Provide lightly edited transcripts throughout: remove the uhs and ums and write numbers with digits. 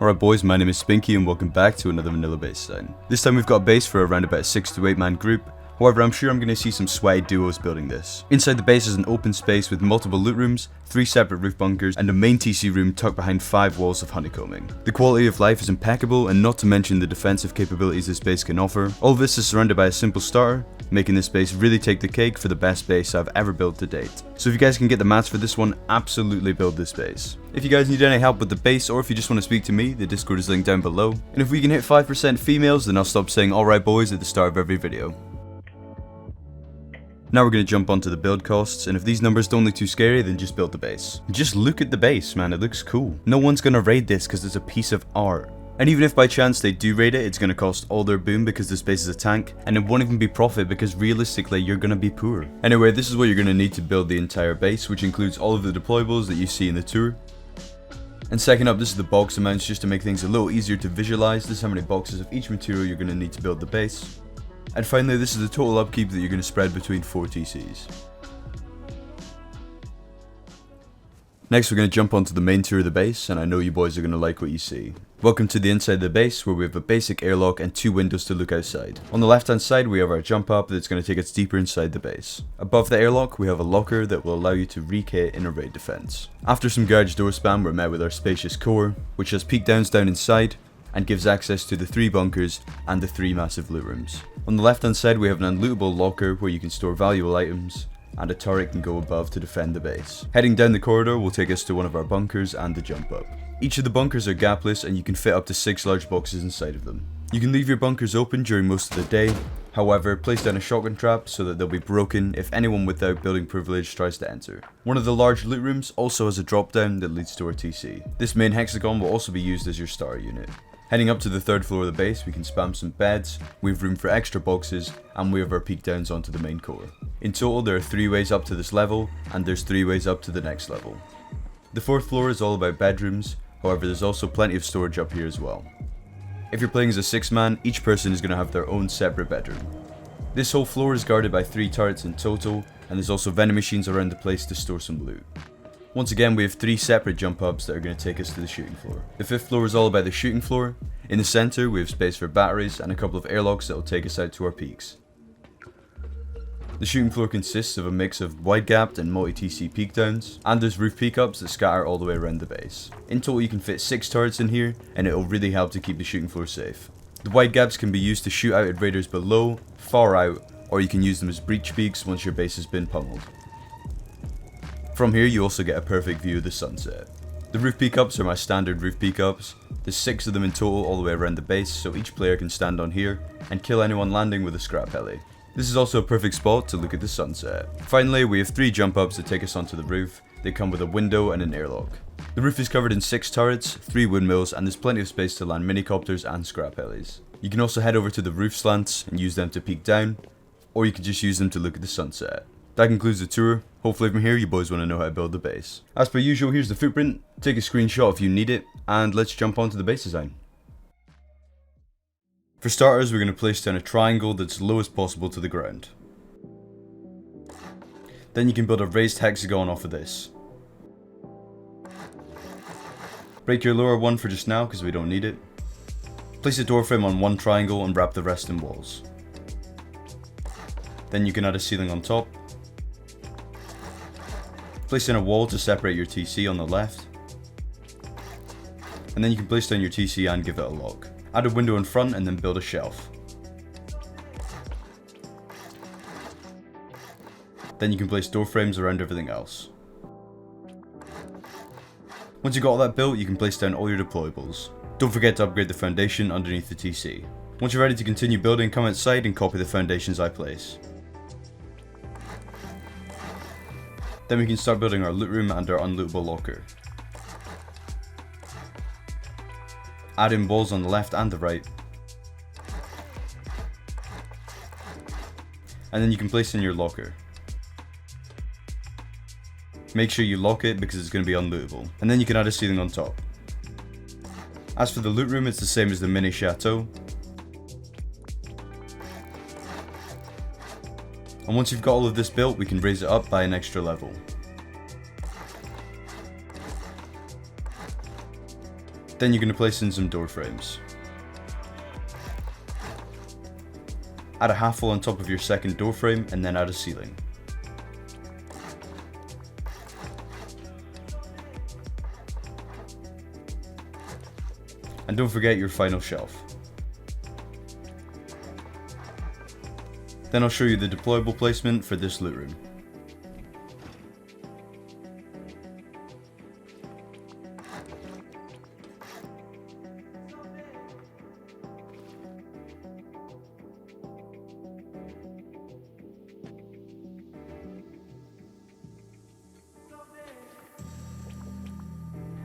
Alright boys, my name is Spinky and welcome back to another vanilla base design. This time we've got a base for around about a 6 to 8 man group. However, I'm sure I'm going to see some sweaty duos building this. Inside the base is an open space with multiple loot rooms, 3 separate roof bunkers, and a main TC room tucked behind 5 walls of honeycombing. The quality of life is impeccable, and not to mention the defensive capabilities this base can offer. All of this is surrounded by a simple starter, making this base really take the cake for the best base I've ever built to date. So if you guys can get the mats for this one, absolutely build this base. If you guys need any help with the base, or if you just want to speak to me, the Discord is linked down below. And if we can hit 5% females, then I'll stop saying alright boys at the start of every video. Now we're going to jump onto the build costs, and if these numbers don't look too scary, then just build the base. Just look at the base, man, it looks cool. No one's going to raid this because it's a piece of art. And even if by chance they do raid it, it's going to cost all their boom because this base is a tank, and it won't even be profit because realistically you're going to be poor. Anyway, this is what you're going to need to build the entire base, which includes all of the deployables that you see in the tour. And second up, this is the box amounts just to make things a little easier to visualize. This is how many boxes of each material you're going to need to build the base. And finally, this is the total upkeep that you're going to spread between 4 TCs. Next, we're going to jump onto the main tour of the base, and I know you boys are going to like what you see. Welcome to the inside of the base, where we have a basic airlock and 2 windows to look outside. On the left hand side, we have our jump up that's going to take us deeper inside the base. Above the airlock, we have a locker that will allow you to rekit in a raid defense. After some garage door spam, we're met with our spacious core, which has peak downs down inside, and gives access to the 3 bunkers and the 3 massive loot rooms. On the left hand side we have an unlootable locker where you can store valuable items, and a turret can go above to defend the base. Heading down the corridor will take us to one of our bunkers and the jump up. Each of the bunkers are gapless and you can fit up to 6 large boxes inside of them. You can leave your bunkers open during most of the day, however place down a shotgun trap so that they'll be broken if anyone without building privilege tries to enter. One of the large loot rooms also has a drop down that leads to our TC. This main hexagon will also be used as your starter unit. Heading up to the 3rd floor of the base, we can spam some beds, we have room for extra boxes, and we have our peak downs onto the main core. In total, there are 3 ways up to this level, and there's 3 ways up to the next level. The 4th floor is all about bedrooms, however there's also plenty of storage up here as well. If you're playing as a 6-man, each person is going to have their own separate bedroom. This whole floor is guarded by 3 turrets in total, and there's also vending machines around the place to store some loot. Once again, we have 3 separate jump hubs that are going to take us to the shooting floor. The 5th floor is all about the shooting floor. In the center, we have space for batteries and a couple of airlocks that will take us out to our peaks. The shooting floor consists of a mix of Widegaps and multi-TC peak downs, and there's roof peak ups that scatter all the way around the base. In total, you can fit 6 turrets in here, and it will really help to keep the shooting floor safe. The Widegaps can be used to shoot out at raiders below, far out, or you can use them as breach peaks once your base has been pummeled. From here you also get a perfect view of the sunset. The roof peak ups are my standard roof peak ups. There's 6 of them in total all the way around the base, so each player can stand on here and kill anyone landing with a scrap heli. This is also a perfect spot to look at the sunset. Finally, we have 3 jump ups that take us onto the roof. They come with a window and an airlock. The roof is covered in 6 turrets, 3 windmills, and there's plenty of space to land minicopters and scrap helis. You can also head over to the roof slants and use them to peek down, or you can just use them to look at the sunset. That concludes the tour. Hopefully from here you boys want to know how to build the base. As per usual, here's the footprint. Take a screenshot if you need it, and let's jump onto the base design. For starters, we're going to place down a triangle that's low as possible to the ground. Then you can build a raised hexagon off of this. Break your lower one for just now because we don't need it. Place a door frame on one triangle and wrap the rest in walls. Then you can add a ceiling on top. Place in a wall to separate your TC on the left. And then you can place down your TC and give it a lock. Add a window in front and then build a shelf. Then you can place door frames around everything else. Once you've got all that built, you can place down all your deployables. Don't forget to upgrade the foundation underneath the TC. Once you're ready to continue building, come outside and copy the foundations I place. Then we can start building our loot room and our unlootable locker. Add in walls on the left and the right. And then you can place in your locker. Make sure you lock it because it's going to be unlootable. And then you can add a ceiling on top. As for the loot room, it's the same as the mini Château. And once you've got all of this built, we can raise it up by an extra level. Then you're going to place in some door frames. Add a half wall on top of your second door frame and then add a ceiling. And don't forget your final shelf. Then I'll show you the deployable placement for this loot room.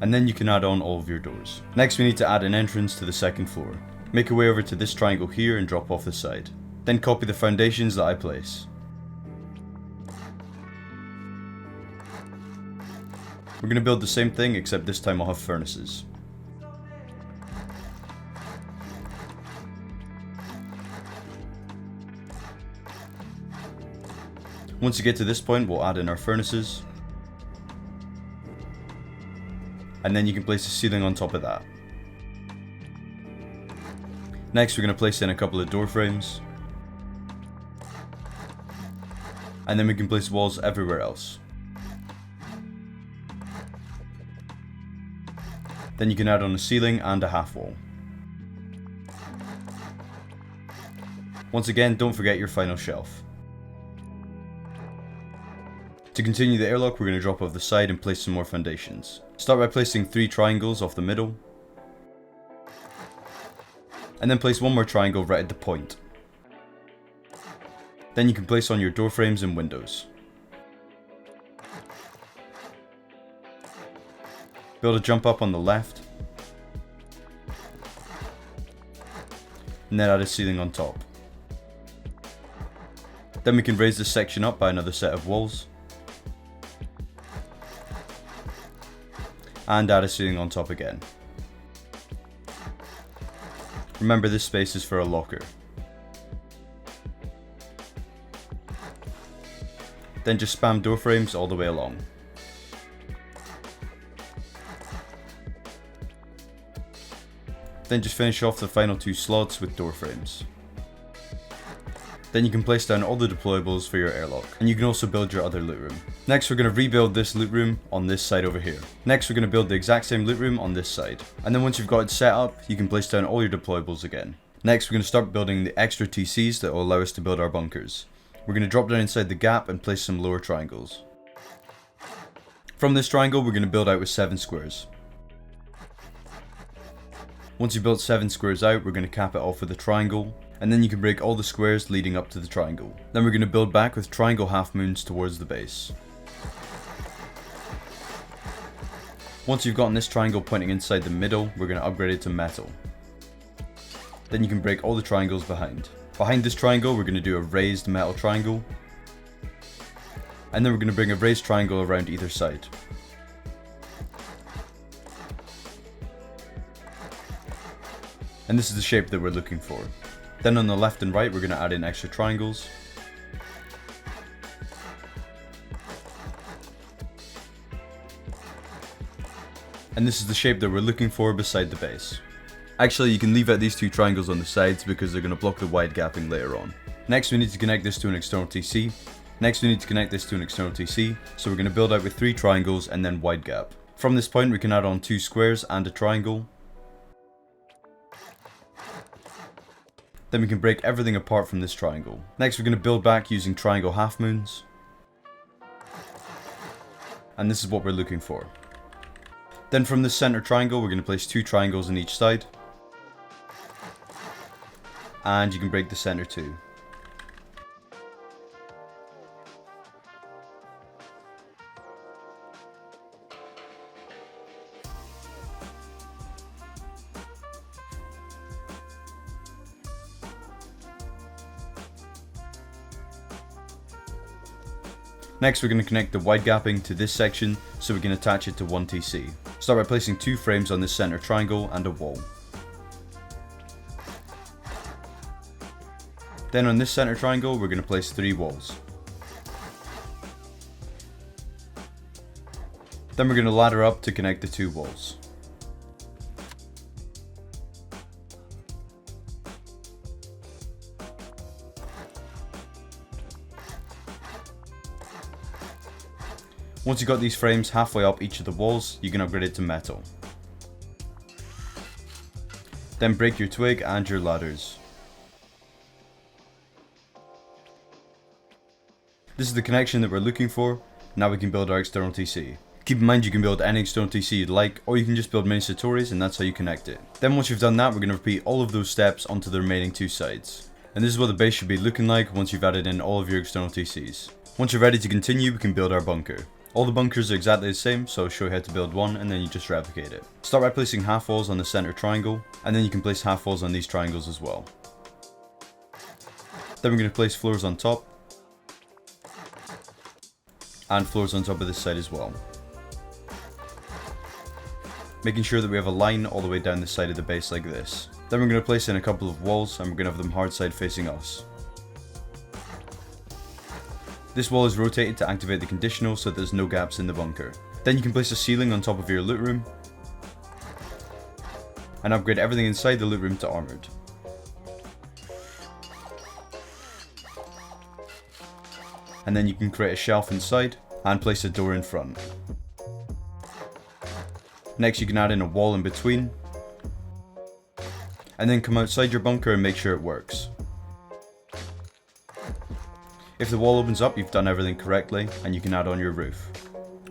And then you can add on all of your doors. Next we need to add an entrance to the second floor. Make your way over to this triangle here and drop off the side. Then copy the foundations that I place. We're going to build the same thing, except this time I'll have furnaces. Once you get to this point, we'll add in our furnaces. And then you can place a ceiling on top of that. Next, we're going to place in a couple of door frames. And then we can place walls everywhere else. Then you can add on a ceiling and a half wall. Once again, don't forget your final shelf. To continue the airlock, we're going to drop off the side and place some more foundations. Start by placing 3 triangles off the middle. And then place one more triangle right at the point. Then you can place on your door frames and windows. Build a jump up on the left. And then add a ceiling on top. Then we can raise this section up by another set of walls. And add a ceiling on top again. Remember, this space is for a locker. Then just spam door frames all the way along. Then just finish off the final 2 slots with door frames. Then you can place down all the deployables for your airlock, and you can also build your other loot room. Next, we're going to rebuild this loot room on this side over here. Next, we're going to build the exact same loot room on this side. And then once you've got it set up, you can place down all your deployables again. Next, we're going to start building the extra TCs that will allow us to build our bunkers. We're going to drop down inside the gap and place some lower triangles. From this triangle, we're going to build out with 7 squares. Once you've built 7 squares out, we're going to cap it off with a triangle. And then you can break all the squares leading up to the triangle. Then we're going to build back with triangle half moons towards the base. Once you've gotten this triangle pointing inside the middle, we're going to upgrade it to metal. Then you can break all the triangles behind. Behind this triangle, we're going to do a raised metal triangle. And then we're going to bring a raised triangle around either side. And this is the shape that we're looking for. Then on the left and right, we're going to add in extra triangles. And this is the shape that we're looking for beside the base. Actually, you can leave out these 2 triangles on the sides because they're going to block the wide gapping later on. Next, we need to connect this to an external TC. Next, we need to connect this to an external TC. So we're going to build out with 3 triangles and then wide gap. From this point, we can add on 2 squares and a triangle. Then we can break everything apart from this triangle. Next, we're going to build back using triangle half moons. And this is what we're looking for. Then from this center triangle, we're going to place 2 triangles on each side. And you can break the center too. Next, we're going to connect the wide gapping to this section so we can attach it to 1 TC. Start by placing 2 frames on this center triangle and a wall. Then on this center triangle, we're going to place 3 walls. Then we're going to ladder up to connect the 2 walls. Once you've got these frames halfway up each of the walls, you can upgrade it to metal. Then break your twig and your ladders. This is the connection that we're looking for. Now we can build our external TC. Keep in mind you can build any external TC you'd like, or you can just build mini Satori's and that's how you connect it. Then once you've done that, we're going to repeat all of those steps onto the remaining two sides. And this is what the base should be looking like once you've added in all of your external TCs. Once you're ready to continue, we can build our bunker. All the bunkers are exactly the same, so I'll show you how to build one and then you just replicate it. Start by placing half walls on the center triangle, and then you can place half walls on these triangles as well. Then we're going to place floors on top, and floors on top of this side as well. Making sure that we have a line all the way down the side of the base like this. Then we're going to place in a couple of walls and we're going to have them hard side facing us. This wall is rotated to activate the conditional so there's no gaps in the bunker. Then you can place a ceiling on top of your loot room and upgrade everything inside the loot room to armored. And then you can create a shelf inside and place a door in front. Next you can add in a wall in between and then come outside your bunker and make sure it works. If the wall opens up, you've done everything correctly and you can add on your roof.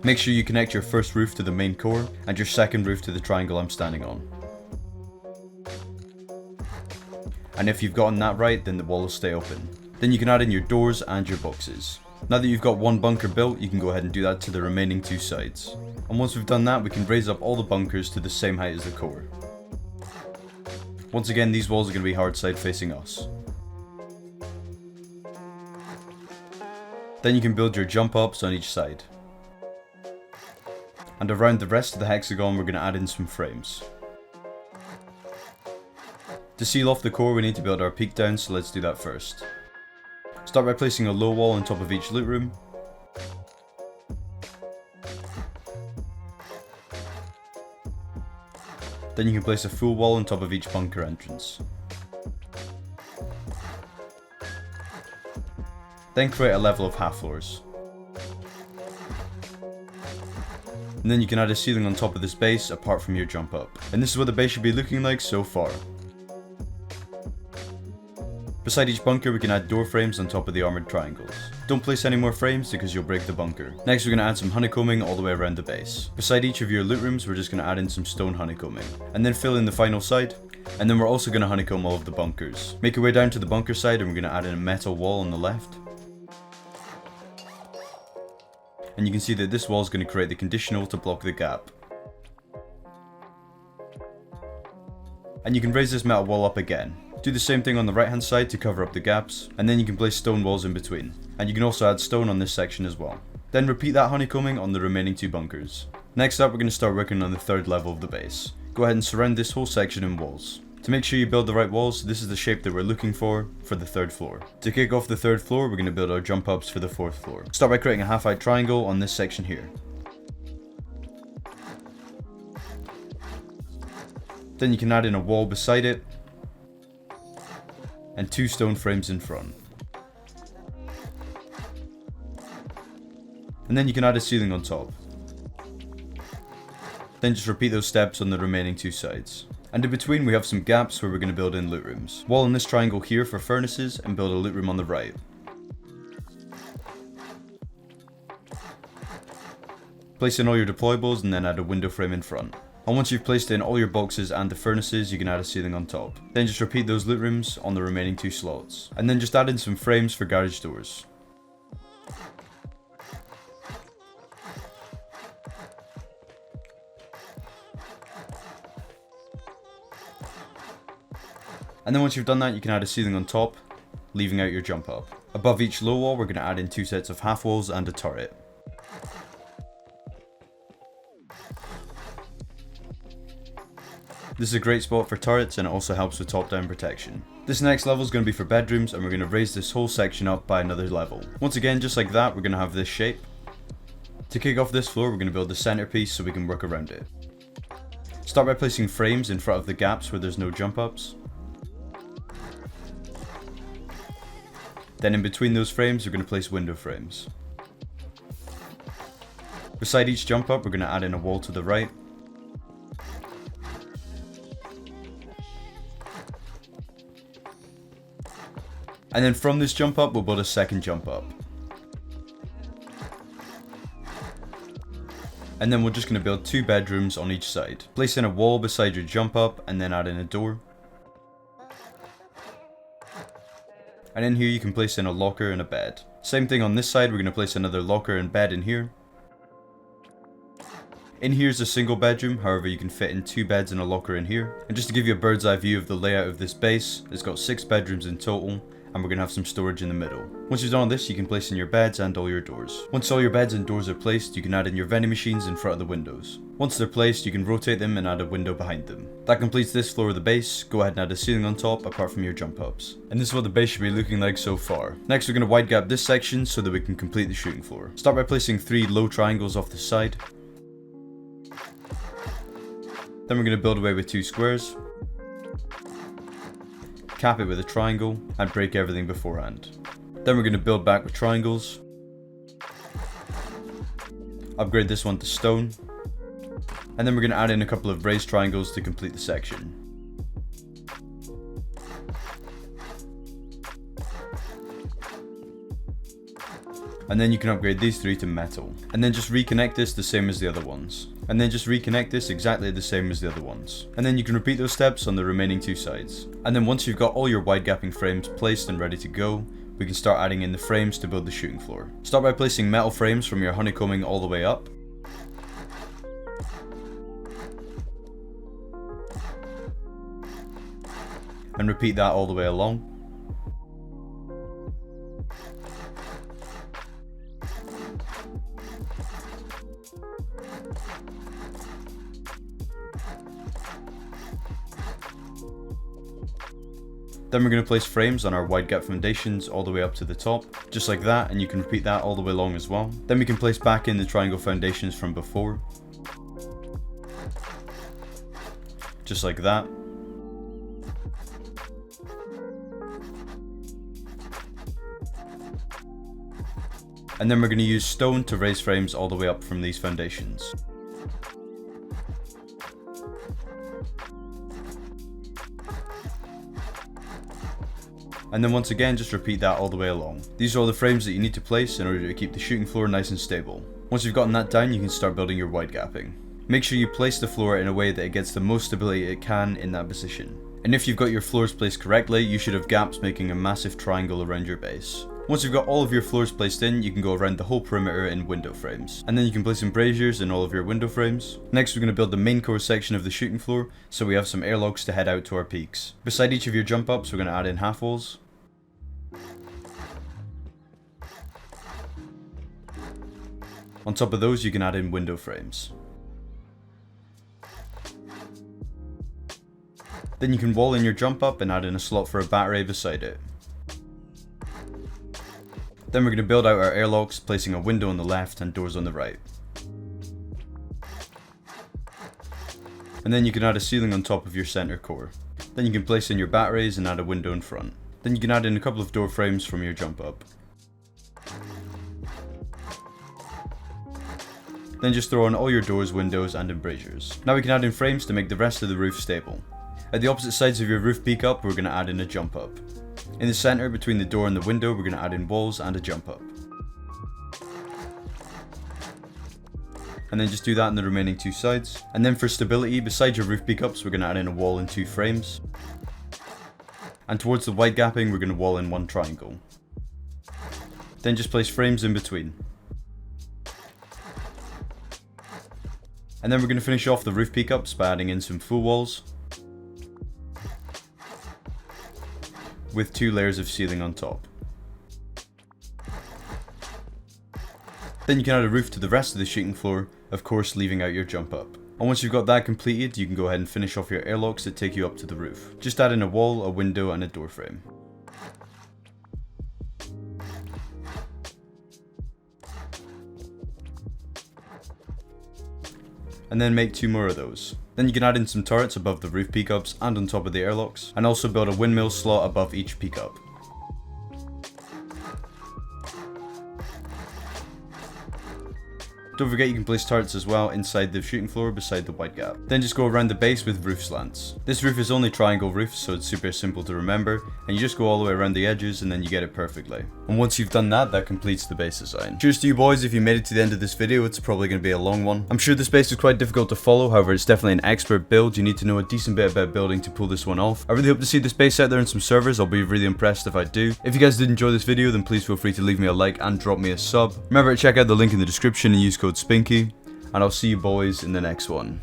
Make sure you connect your first roof to the main core and your second roof to the triangle I'm standing on. And if you've gotten that right, then the wall will stay open. Then you can add in your doors and your boxes. Now that you've got one bunker built, you can go ahead and do that to the remaining two sides. And once we've done that, we can raise up all the bunkers to the same height as the core. Once again, these walls are going to be hard side facing us. Then you can build your jump ups on each side. And around the rest of the hexagon, we're going to add in some frames. To seal off the core, we need to build our peak down, so let's do that first. Start by placing a low wall on top of each loot room. Then you can place a full wall on top of each bunker entrance. Then create a level of half floors. And then you can add a ceiling on top of this base apart from your jump up. And this is what the base should be looking like so far. Beside each bunker we can add door frames on top of the armoured triangles. Don't place any more frames because you'll break the bunker. Next we're going to add some honeycombing all the way around the base. Beside each of your loot rooms we're just going to add in some stone honeycombing. And then fill in the final side. And then we're also going to honeycomb all of the bunkers. Make your way down to the bunker side and we're going to add in a metal wall on the left. And you can see that this wall is going to create the conditional to block the gap. And you can raise this metal wall up again. Do the same thing on the right hand side to cover up the gaps, and then you can place stone walls in between. And you can also add stone on this section as well. Then repeat that honeycombing on the remaining two bunkers. Next up we're going to start working on the third level of the base. Go ahead and surround this whole section in walls. To make sure you build the right walls, this is the shape that we're looking for the third floor. To kick off the third floor, we're going to build our jump ups for the fourth floor. Start by creating a half height triangle on this section here. Then you can add in a wall beside it, and two stone frames in front. And then you can add a ceiling on top. Then just repeat those steps on the remaining two sides. And in between we have some gaps where we're going to build in loot rooms. Wall in this triangle here for furnaces and build a loot room on the right. Place in all your deployables and then add a window frame in front. And once you've placed in all your boxes and the furnaces, you can add a ceiling on top. Then just repeat those loot rooms on the remaining two slots. And then just add in some frames for garage doors. And then once you've done that, you can add a ceiling on top, leaving out your jump up. Above each low wall, we're going to add in two sets of half walls and a turret. This is a great spot for turrets and it also helps with top-down protection. This next level is going to be for bedrooms and we're going to raise this whole section up by another level. Once again, just like that, we're going to have this shape. To kick off this floor, we're going to build the centerpiece so we can work around it. Start by placing frames in front of the gaps where there's no jump ups. Then in between those frames, we're going to place window frames. Beside each jump up, we're going to add in a wall to the right. And then from this jump up, we'll build a second jump up. And then we're just going to build 2 bedrooms on each side. Place in a wall beside your jump up and then add in a door. And in here you can place in a locker and a bed. Same thing on this side, we're going to place another locker and bed in here. In here is a single bedroom, however you can fit in 2 beds and a locker in here. And just to give you a bird's eye view of the layout of this base, it's got 6 bedrooms in total. And we're going to have some storage in the middle. Once you've done all this, you can place in your beds and all your doors. Once all your beds and doors are placed, you can add in your vending machines in front of the windows. Once they're placed, you can rotate them and add a window behind them. That completes this floor of the base. Go ahead and add a ceiling on top apart from your jump ups. And this is what the base should be looking like so far. Next, we're going to wide gap this section so that we can complete the shooting floor. Start by placing 3 low triangles off the side. Then we're going to build away with 2 squares. Cap it with a triangle, and break everything beforehand. Then we're going to build back with triangles. Upgrade this one to stone. And then we're going to add in a couple of raised triangles to complete the section. And then you can upgrade these 3 to metal. And then just reconnect this the same as the other ones. And then just reconnect this exactly the same as the other ones. And then you can repeat those steps on the remaining 2 sides. And then once you've got all your wide gapping frames placed and ready to go, we can start adding in the frames to build the shooting floor. Start by placing metal frames from your honeycombing all the way up. And repeat that all the way along. Then we're going to place frames on our wide gap foundations all the way up to the top, just like that, and you can repeat that all the way along as well. Then we can place back in the triangle foundations from before, just like that. And then we're going to use stone to raise frames all the way up from these foundations. And then once again, just repeat that all the way along. These are all the frames that you need to place in order to keep the shooting floor nice and stable. Once you've gotten that down, you can start building your wide gapping. Make sure you place the floor in a way that it gets the most stability it can in that position. And if you've got your floors placed correctly, you should have gaps making a massive triangle around your base. Once you've got all of your floors placed in, you can go around the whole perimeter in window frames. And then you can place embrasures in all of your window frames. Next, we're going to build the main core section of the shooting floor, so we have some airlocks to head out to our peaks. Beside each of your jump ups, we're going to add in half walls. On top of those, you can add in window frames. Then you can wall in your jump up and add in a slot for a battery beside it. Then we're going to build out our airlocks, placing a window on the left and doors on the right. And then you can add a ceiling on top of your center core. Then you can place in your batteries and add a window in front. Then you can add in a couple of door frames from your jump up. Then just throw on all your doors, windows and embrasures. Now we can add in frames to make the rest of the roof stable. At the opposite sides of your roof peak up, we're going to add in a jump up. In the center between the door and the window, we're going to add in walls and a jump up. And then just do that in the remaining 2 sides. And then for stability, beside your roof peak ups, we're going to add in a wall and 2 frames. And towards the wide gapping, we're going to wall in 1 triangle. Then just place frames in between. And then we're going to finish off the roof peak ups by adding in some full walls, with 2 layers of ceiling on top. Then you can add a roof to the rest of the shooting floor, of course leaving out your jump up. And once you've got that completed, you can go ahead and finish off your airlocks that take you up to the roof. Just add in a wall, a window and a door frame. And then make 2 more of those. Then you can add in some turrets above the roof peak ups and on top of the airlocks, and also build a windmill slot above each peak up. Don't forget you can place turrets as well inside the shooting floor beside the wide gap. Then just go around the base with roof slants. This roof is only triangle roofs, so it's super simple to remember, and you just go all the way around the edges and then you get it perfectly. And once you've done that, that completes the base design. Cheers to you boys if you made it to the end of this video. It's probably going to be a long one. I'm sure this base is quite difficult to follow, however it's definitely an expert build. You need to know a decent bit about building to pull this one off. I really hope to see this base out there in some servers. I'll be really impressed if I do. If you guys did enjoy this video, then please feel free to leave me a like and drop me a sub. Remember to check out the link in the description and use code SPINKY, and I'll see you boys in the next one.